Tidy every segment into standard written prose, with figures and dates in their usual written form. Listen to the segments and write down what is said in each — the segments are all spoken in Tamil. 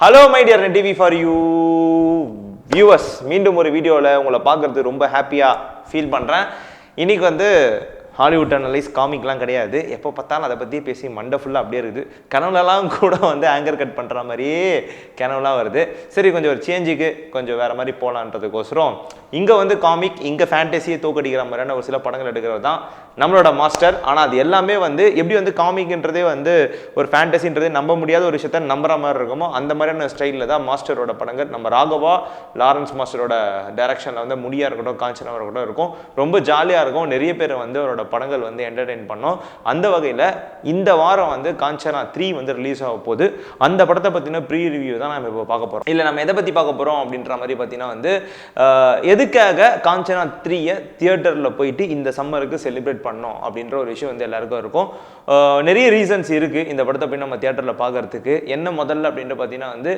Hello my dear net TV for you viewers, மீண்டும் ஒரு வீடியோவில் உங்களை பார்க்குறது ரொம்ப ஹாப்பியாக ஃபீல் பண்ணுறேன். இன்றைக்கி வந்து ஹாலிவுட் அனலைஸ் காமிக்லாம் கிடையாது. எப்போ பார்த்தாலும் அதை பற்றி பேசி மண்டை ஃபுல்லாக அப்படியே இருக்குது. கனவுலலாம் கூட வந்து ஆங்கர் கட் பண்ணுற மாதிரியே கனவுலாம் வருது. சரி, கொஞ்சம் ஒரு சேஞ்சுக்கு கொஞ்சம் வேறு மாதிரி போகலான்றதுக்கோசரம் இங்கே வந்து காமிக், இங்கே ஃபேண்டசியை தோக்கடிக்கிற மாதிரியான ஒரு சில படங்கள் எடுக்கிறது தான் நம்மளோட மாஸ்டர். ஆனால் அது எல்லாமே வந்து எப்படி வந்து காமிக்ன்றதே வந்து ஒரு ஃபேண்டசின்றதே நம்ப முடியாத ஒரு விஷயத்த நம்புற மாதிரி இருக்குமோ அந்த மாதிரியான ஸ்டைலில் தான் மாஸ்டரோட படங்கள். நம்ம ராகவா லாரன்ஸ் மாஸ்டரோட டைரக்ஷனில் வந்து முடியாக இருக்கட்டும், காஞ்சனாவாக இருக்கட்டும் இருக்கும். ரொம்ப ஜாலியாக இருக்கும். நிறைய பேர் வந்து அவரோட படங்கள் வந்து என்டர்டெயின் பண்ணோம். அந்த வகையில் இந்த வாரம் வந்து காஞ்சனா 3 வந்து ரிலீஸ் ஆக போகுது. அந்த படத்தை பற்றின ப்ரீ ரிவ்யூ தான் நம்ம இப்போ பார்க்க போகிறோம். இல்லை, நம்ம எதை பற்றி பார்க்க போகிறோம் அப்படின்ற மாதிரி பார்த்தீங்கன்னா வந்து எதுக்காக காஞ்சனா 3 தியேட்டரில் போயிட்டு இந்த சம்மருக்கு செலிப்ரேட் பண்ணோம் அப்படின்ற ஒரு விஷயம் வந்து எல்லாருக்கும் இருக்கும். நிறைய ரீசன்ஸ் இருக்குது இந்த படத்தை போய் நம்ம தியேட்டரில் பார்க்கறதுக்கு. என்ன முதல்ல அப்படின்ற பார்த்தீங்கன்னா வந்து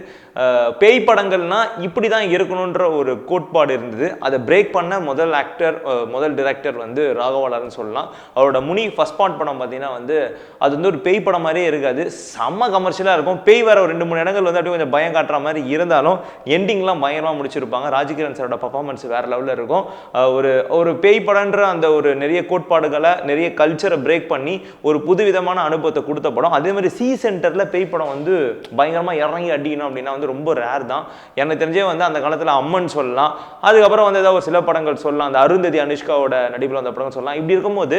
பேய் படங்கள்னா இப்படி தான் இருக்கணுன்ற ஒரு கோட்பாடு இருந்தது. அதை பிரேக் பண்ண முதல் டிரெக்டர் வந்து ராகவாலர்னு சொல்லலாம். அவரோட முனி ஃபர்ஸ்ட் பார்ட் படம் பார்த்தீங்கன்னா வந்து அது வந்து ஒரு பேய் படம் மாதிரியே இருக்காது, செம்ம கமர்ஷியலாக இருக்கும். பேய் வர ஒரு 2-3 இடங்கள் வந்து அப்படியே கொஞ்சம் பயம் காட்டுற மாதிரி இருந்தாலும் எண்டிங்லாம் பயங்கரமாக முடிச்சிருப்பாங்க. ராஜகிரண் சாரோட பர்ஃபார்மன்ஸ் வேற லெவலில் இருக்கும். ஒரு பேய் படம்ன்ற அந்த ஒரு நிறைய கோட்பாடுகளை, நிறைய கல்ச்சரை பிரேக் பண்ணி ஒரு புதுவிதமான அனுபவத்தை கொடுத்த படம். அதே மாதிரி சி சென்டரில் பேய் படம் வந்து பயங்கரமாக இறங்கி அடிக்கணும் அப்படின்னா வந்து ரொம்ப ரேர் தான். எனக்கு தெரிஞ்சே வந்து அந்த காலத்தில் அம்மன் சொல்லலாம். அதுக்கப்புறம் வந்து ஏதாவது ஒரு சில படங்கள் சொல்லலாம். அந்த அருந்ததி அனுஷ்காவோட நடிப்பில் அந்த படங்கள் சொல்லலாம். இப்படி இருக்கும்போது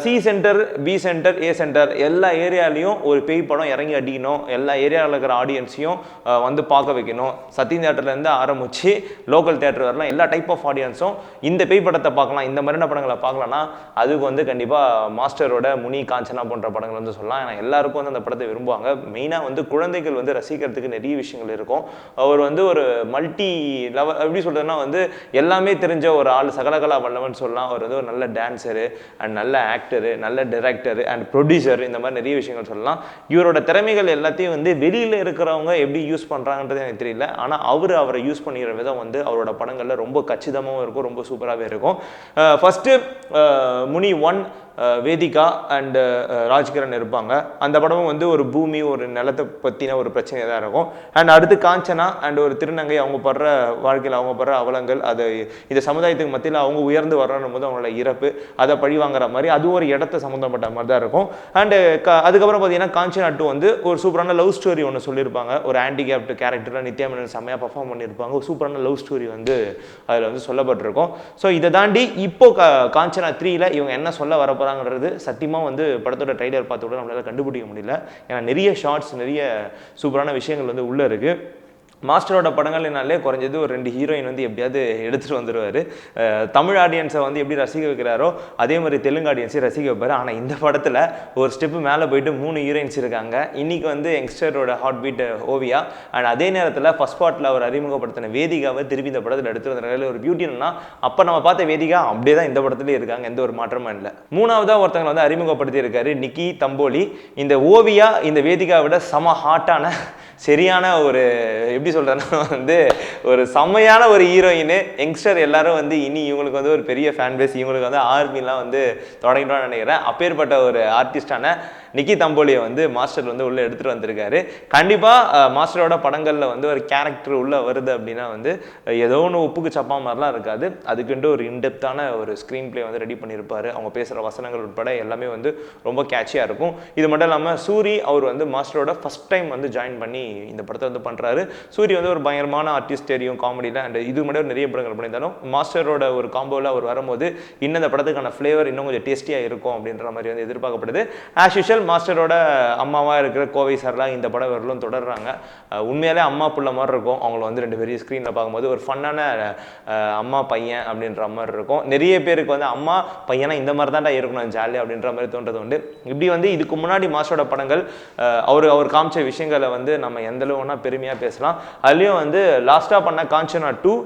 C centre, B centre, A centre எல்லா ஏரியாலையும் ஒரு பேய் படம் இறங்கி அடிக்கணும். எல்லா ஏரியாவில் இருக்கிற ஆடியன்ஸையும் வந்து பார்க்க வைக்கணும். சத்தியம் தியேட்டர்லேருந்து ஆரம்பித்து லோக்கல் தியேட்டர் வரலாம், எல்லா டைப் ஆஃப் ஆடியன்ஸும் இந்த பேய் படத்தை பார்க்கலாம், இந்த மாதிரியான படங்களை பார்க்கலாம்னா அதுக்கு வந்து கண்டிப்பாக மாஸ்டரோட முனி, காஞ்சனா போன்ற படங்கள் வந்து சொல்லலாம். ஏன்னா எல்லாருக்கும் வந்து அந்த படத்தை விரும்புவாங்க. மெயினாக வந்து குழந்தைகள் வந்து ரசிக்கிறதுக்கு நிறைய விஷயங்கள் இருக்கும். அவர் வந்து ஒரு மல்டி லெவல், எப்படி சொல்கிறதுனா வந்து எல்லாமே தெரிஞ்ச ஒரு ஆள், சகலகலா வல்லவன் சொல்லலாம். அவர் வந்து ஒரு நல்ல டான்ஸரு அண்ட் நல்ல ஆக்டரு, நல்ல டைரக்டரு அண்ட் ப்ரொடியூசர், இந்த மாதிரி நிறைய விஷயங்கள் சொல்லலாம். இவரோட திறமைகள் எல்லாத்தையும் வந்து வெளியில் இருக்கிறவங்க எப்படி யூஸ் பண்ணுறாங்கன்றது எனக்கு தெரியல. ஆனால் அவரை யூஸ் பண்ணிக்கிற விதம் வந்து அவரோட படங்களில் ரொம்ப கச்சிதமாகவும் இருக்கும், ரொம்ப சூப்பராகவே இருக்கும். ஃபஸ்ட்டு முனி 1 வேதிகா அண்ட் ராஜ்கிரண் இருப்பாங்க. அந்த படமும் வந்து ஒரு பூமி, ஒரு நிலத்தை பற்றின ஒரு பிரச்சனை தான் இருக்கும். அண்ட் அடுத்து காஞ்சனா அண்ட் ஒரு திருநங்கை, அவங்க படுற வாழ்க்கையில் அவங்க படுற அவலங்கள், அது இந்த சமுதாயத்துக்கு மத்தியில் அவங்க உயர்ந்து வரணும் போது அவங்களோட இறப்பு, அதை பழி வாங்குற மாதிரி அது ஒரு இடத்த சம்மந்தப்பட்ட மாதிரி தான் இருக்கும். அண்டு அதுக்கப்புறம் பார்த்தீங்கன்னா காஞ்சனா 2 வந்து ஒரு சூப்பரான லவ் ஸ்டோரி ஒன்று சொல்லியிருப்பாங்க. ஒரு ஹேண்டிகேப்டு கேரக்டரில் நித்யா மேனன் செம்மையாக பர்ஃபார்ம் பண்ணியிருப்பாங்க. ஒரு சூப்பரான லவ் ஸ்டோரி வந்து அதில் வந்து சொல்லப்பட்டிருக்கும். ஸோ இதை தாண்டி இப்போ காஞ்சனா 3 இவங்க என்ன சொல்ல வரப்போ சத்தியமாக வந்து படத்தோட ட்ரைலர் பார்த்து கூட நம்மளால கண்டுபிடிக்க முடியல. ஏன்னா நிறைய ஷார்ட்ஸ், நிறைய சூப்பரான விஷயங்கள் வந்து உள்ள இருக்கு. மாஸ்டரோட படங்கள்னாலே குறைஞ்சது ஒரு 2 ஹீரோயின் வந்து எப்படியாவது எடுத்துகிட்டு வந்துடுவார். தமிழ் ஆடியன்ஸை வந்து எப்படி ரசிக்க வைக்கிறாரோ அதே மாதிரி தெலுங்கு ஆடியன்ஸையும் ரசிக்க வைப்பார். ஆனால் இந்த படத்தில் ஒரு ஸ்டெப்பு மேலே போயிட்டு 3 ஹீரோயின்ஸ் இருக்காங்க. இன்றைக்கி வந்து யங்ஸ்டரோட ஹார்ட் பீட் ஓவியா அண்ட் அதே நேரத்தில் ஃபர்ஸ்ட் பார்ட்டில் அவர் அறிமுகப்படுத்தின வேதிகாவை திருப்பி இந்த படத்தில் எடுத்துகிட்டு வந்த ஒரு பியூட்டி என்னன்னா, அப்போ நம்ம பார்த்த வேதிகா அப்படியே தான் இந்த படத்துலேயே இருக்காங்க, எந்த ஒரு மாற்றமும் இல்லை. மூணாவதாக ஒருத்தங்களை வந்து அறிமுகப்படுத்தி இருக்காரு நிக்கி தம்போலி. இந்த ஓவியா இந்த வேதிகாவை விட செம ஹாட்டான, சரியான ஒரு எப்படி சொல்கிறேன்னா வந்து ஒரு செம்மையான ஒரு ஹீரோயின். யங்ஸ்டர் எல்லாரும் வந்து இனி இவங்களுக்கு வந்து ஒரு பெரிய ஃபேன் பேஸ், இவங்களுக்கு வந்து ஆர்மிலாம் வந்து தொடங்கிட்டோன்னு நினைக்கிறேன். அப்பேற்பட்ட ஒரு ஆர்டிஸ்டான நிக்கி தம்போலியை வந்து மாஸ்டர் வந்து உள்ளே எடுத்துகிட்டு வந்திருக்காரு. கண்டிப்பாக மாஸ்டரோட படங்களில் வந்து ஒரு கேரக்டர் உள்ளே வருது அப்படின்னா வந்து ஏதோ ஒன்று உப்புக்கு சப்பா மாதிரிலாம் இருக்காது. அதுக்குன்ட்டு ஒரு இன்டெப்த்தான ஒரு ஸ்க்ரீன் பிளே வந்து ரெடி பண்ணியிருப்பார். அவங்க பேசுகிற வசனங்கள் உட்பட எல்லாமே வந்து ரொம்ப கேட்சியாக இருக்கும். இது மட்டும் இல்லாமல் சூரி அவர் வந்து மாஸ்டரோட ஃபஸ்ட் டைம் வந்து ஜாயின் பண்ணி இந்த படத்தை வந்து பண்ணுறாரு. சூரி வந்து ஒரு பயங்கரமான ஆர்டிஸ்ட் தெரியும் காமெடியில். அண்ட் இது மட்டும் நிறைய படங்கள் பண்ணியிருந்தாலும் மாஸ்டரோட ஒரு காம்போவில் அவர் வரும்போது இன்னும் இந்த படத்துக்கான ஃப்ளேவர் இன்னும் கொஞ்சம் டேஸ்டியாக இருக்கும் அப்படின்ற மாதிரி வந்து எதிர்பார்க்கப்படுது. ஆஸ் யூஷுவல் மாஸ்டரோட அம்மாவாக இருக்கிற கோவை சார்லாம் இந்த படம் வரலும் தொடர்றாங்க. உண்மையாலே அம்மா புள்ள மாதிரி இருக்கும். அவங்கள வந்து 2 பேரும் ஸ்க்ரீனில் பார்க்கும்போது ஒரு ஃபன்னான அம்மா பையன் அப்படின்ற மாதிரி இருக்கும். நிறைய பேருக்கு வந்து அம்மா பையனா இந்த மாதிரி தான்டா இருக்கணும் ஜாலியாக அப்படின்ற மாதிரி தோன்றது உண்டு. இப்படி வந்து இதுக்கு முன்னாடி மாஸ்டரோட படங்கள் அவர் காமிச்ச விஷயங்களை வந்து நம்ம எந்த அளவுனா பெருமையாக பேசலாம். அதுலேயும் வந்து லாஸ்ட்டாக பண்ண காஞ்சனா 2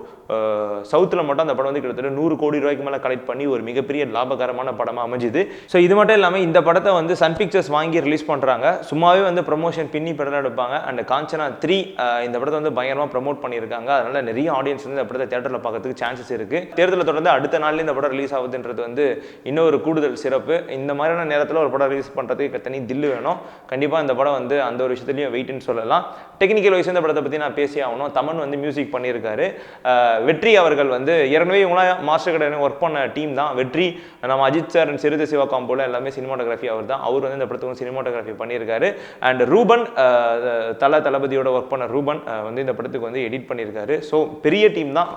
சவுத்தில் மட்டும் அந்த படம் வந்து கிட்டத்தட்ட 100 கோடி ரூபாய்க்கு மேலே கலெக்ட் பண்ணி ஒரு மிகப்பெரிய லாபகரமான படமாக அமைஞ்சுது. ஸோ இது மட்டும் இல்லாமல் இந்த படத்தை வந்து சன் பிக்சர்ஸ் வாங்கி ரிலீஸ் பண்ணுறாங்க. சும்மாவே வந்து ப்ரொமோஷன் பின்னி படம் எடுப்பாங்க. அண்ட் காஞ்சனா 3 இந்த படத்தை வந்து பயங்கரமாக ப்ரமோட் பண்ணியிருக்காங்க. அதனால நிறைய ஆடியன்ஸ் வந்து இந்த படத்தை தேட்டரில் பார்க்கறதுக்கு சான்சஸ் இருக்குது. தேர்தலை தொடர்ந்து அடுத்த நாள்லேயே இந்த படம் ரிலீஸ் ஆகுதுன்றது வந்து இன்னொரு கூடுதல் சிறப்பு. இந்த மாதிரியான நேரத்தில் ஒரு படம் ரிலீஸ் பண்ணுறதுக்கு தனி தில்லு வேணும். கண்டிப்பாக இந்த படம் வந்து அந்த ஒரு விஷயத்துலையும் வெயிட்னு சொல்லலாம். டெக்னிக்கல் வைஸ் இந்த படத்தை பற்றி நான் பேசி ஆகணும். தமன் வந்து மியூசிக் பண்ணியிருக்காரு. வெற்றி அவர்கள் வந்து ஏற்கனவே இவங்களாம் மாஸ்டர் கடை ஒர்க் பண்ண டீம் தான். வெற்றி நம்ம அஜித் சார் அண்ட் சிறுத்தை சிவா காம்போல எல்லாமே சினிமாட்டோகிராஃபி அவர் தான். அவர் வந்து இந்த படத்துக்கு சினிமாட்டோகிராஃபி பண்ணியிருக்காரு. அண்ட் ரூபன் தளபதியோட ஒர்க் பண்ண ரூபன் வந்து இந்த படத்துக்கு வந்து எடிட் பண்ணியிருக்காரு. ஸோ பெரிய டீம் தான்.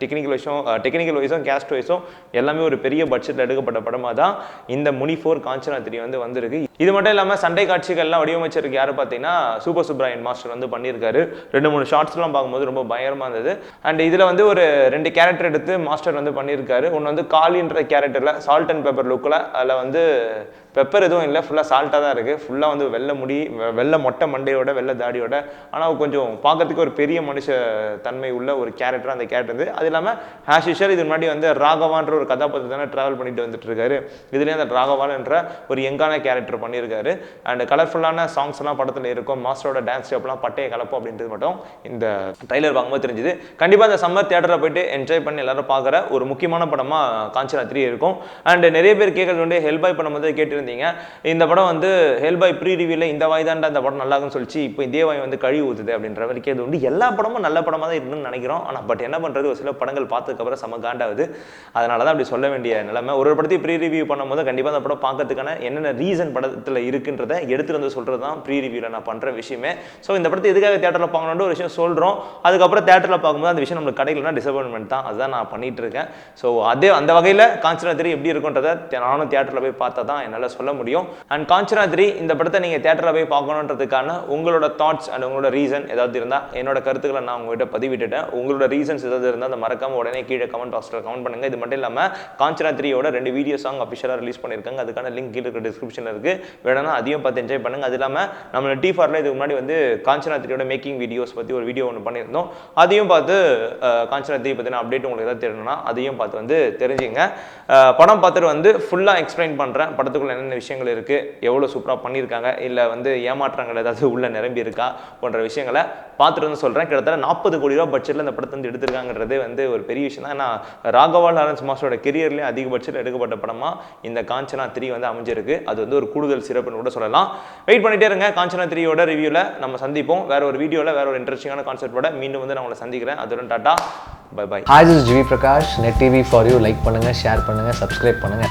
டெக்னிக்கல் வைஸும் கேஸ்ட் வைஸும் எல்லாமே ஒரு பெரிய பட்ஜெட்டில் எடுக்கப்பட்ட படமாக தான் இந்த முனி 4 காஞ்சனா 3 வந்து வந்திருக்கு. இது மட்டும் இல்லாமல் சண்டை காட்சிகள்லாம் வடிவமைச்சிருக்கு யார் பார்த்தீங்கன்னா சூப்பர் சுப்ராயன் மாஸ்டர் வந்து பண்ணியிருக்காரு. 2-3 ஷார்ட்ஸ்லாம் பார்க்கும்போது ரொம்ப பயங்கரமாக இருந்தது. அண்ட் இதில் வந்து ஒரு 2 கேரக்டர் எடுத்து மாஸ்டர் வந்து பண்ணியிருக்காரு. ஒன்று வந்து காலின்ற கேரக்டரில் சால்ட் அண்ட் பெப்பர் லுக்கில், அதில் வந்து பெப்பர் எதுவும் இல்லை, ஃபுல்லாக சால்ட்டாக தான் இருக்குது. ஃபுல்லாக வந்து வெள்ளை மொட்டை மண்டையோட வெள்ளை தாடியோட, ஆனால் கொஞ்சம் பார்க்கறதுக்கு ஒரு பெரிய மனுஷ தன்மை உள்ள ஒரு கேரக்டர் அந்த கேரக்டர் வந்து. அது இல்லாமல் ஆஸ் யூஷுவல் இது முன்னாடி வந்து ராகவான்ற ஒரு கதாபாத்திரத்தை ட்ராவல் பண்ணிட்டு வந்துட்டு இருக்காரு. இதுலேயே அந்த ராகவான்ற ஒரு யங்கான கேரக்டர் பண்ணியிருக்காரு. அண்ட் கலர்ஃபுல்லான சாங்ஸ் எல்லாம் படத்தில் இருக்கும். மாஸ்டரோட டான்ஸ் ஸ்டெப்லாம் பட்டையை கலப்போம் அப்படின்றது மட்டும் இந்த ட்ரைலர் பார்க்கும்போது தெரிஞ்சுது. கண்டிப்பாக அந்த சம்மர் தியேட்டரை போயிட்டு என்ஜாய் பண்ணி எல்லாரும் பார்க்குற ஒரு முக்கியமான படமாக காஞ்சனா 3 இருக்கும். அண்ட் நிறைய பேர் கேட்கறது வந்து ஹெல்பாய் பண்ணும்போது கேட்டு இந்த படம் வந்து ஹெல்பாய் ப்ரீ ரிவ்யூல இந்த வாய் தாண்டா இந்த படம் நல்லா இருக்குன்னு சொல்லிச்சு, இப்போ இதே வாய் வந்து கழுவி ஊத்துது அப்படின்ற மாதிரி கேது உண்டு. எல்லா படமும் நல்ல படமாக தான் இருக்குன்னு நினைக்கிறோம். ஆனால் பட் என்ன பண்ணுறது, ஒரு சில படங்கள் பார்த்ததுக்கப்புறம் செம காண்டாகுது. அதனால தான் அப்படி சொல்ல வேண்டிய நிலைமை. ஒரு படத்தையும் ப்ரீ ரிவ்யூ பண்ணும்போது கண்டிப்பாக அந்த படம் பார்க்கறதுக்கான என்னென்ன ரீசன் படத்தில் இருக்குன்றதை எடுத்துகிட்டு வந்து சொல்கிறது தான் ப்ரீ ரிவ்யூவில் நான் பண்ணுற விஷயமே. ஸோ இந்த படத்தை எதுக்காக தேட்டரில் பார்க்கணுன்ற ஒரு விஷயம் சொல்கிறோம். அதுக்கப்புறம் தேட்டரில் பார்க்கும்போது அந்த விஷயம் நம்மளுக்கு கிடைக்கலன்னா டிசப்பாயின்மெண்ட் தான். அதுதான் நான் பண்ணிட்டு இருக்கேன். ஸோ அந்த வகையில் காஞ்சனா 3 எப்படி இருக்குன்றதை நானும் தேட்டரில் போய் பார்த்தா தான் என்னால் சொல்ல முடியும். அண்ட் காஞ்சனா 3 இந்த படத்தை நீங்க தியேட்டர்ல போய் பார்க்கணுன்றதுக்கான உங்களோட தாட்ஸ் அண்ட் உங்களோட ரீசன் ஏதாவது இருந்தா என்னோட கருத்துக்களை நான் உங்ககிட்ட பதிவிட்டுட்டேன். உங்களோட ரீசன்ஸ் ஏதாவது இருந்தால் அந்த மறக்காம உடனே கீழே கமெண்ட் பாக்ஸ்ல கமெண்ட் பண்ணுங்க. இது மட்டும் இல்லாம காஞ்சனா 3யோட 2 வீடியோ சாங் அபிஷியலா ரிலீஸ் பண்ணிருக்காங்க. அதுக்கான லிங்க் கீழே இருக்க டிஸ்கிரிப்ஷன்ல இருக்கு. வேணும்னா அதையும் பார்த்து என்ஜாய் பண்ணுங்க. அது இல்லாம நம்ம T4ல இதுக்கு முன்னாடி வந்து காஞ்சனா 3யோட மேக்கிங் வீடியோஸ் பத்தி ஒரு வீடியோ ஒன்று பண்ணியிருந்தோம். அதையும் பார்த்து காஞ்சனா 3 பத்தின அப்டேட் உங்களுக்கு ஏதாவது தெரியணும்னா அதையும் பார்த்து வந்து தெரிஞ்சுங்க. படம் பார்த்துட்டு வந்து ஃபுல்லா எக்ஸ்பிளைன் பண்றேன். படத்துக்குள்ள என்னென்ன விஷயங்கள் இருக்கு, எவ்வளோ சூப்பராக பண்ணியிருக்காங்க, இல்லை வந்து ஏமாற்றங்கள் ஏதாவது உள்ள நிரம்பி இருக்கா போன்ற விஷயங்களை பார்த்துட்டு வந்து சொல்கிறேன். கிட்டத்தட்ட 40 கோடி ரூபா பட்ஜெட்டில் இந்த படத்தை வந்து எடுத்திருக்காங்கன்றதே வந்து ஒரு பெரிய விஷயம் தான். ஏன்னா ராகவா லாரன்ஸ் மாஸ்டரோட கெரியர்லேயே அதிக பட்ஜெட்டில் எடுக்கப்பட்ட படமாக இந்த காஞ்சனா 3 வந்து அமைஞ்சிருக்கு. அது வந்து ஒரு கூடுதல் சிறப்புன்னு கூட சொல்லலாம். வெயிட் பண்ணிட்டே இருங்க. காஞ்சனா 3யோட ரிவ்யூவில் நம்ம சந்திப்போம். வேற ஒரு வீடியோவில் வேற ஒரு இன்ட்ரெஸ்டிங்கான கான்செப்டோட மீண்டும் வந்து நான் உங்களை சந்திக்கிறேன். அதுடன் tata, bye bye. Hi, this is GV Prakash. Net TV for you. Like பண்ணுங்க, ஷேர் பண்ணுங்க, சப்ஸ்கிரைப் பண்ணுங்க.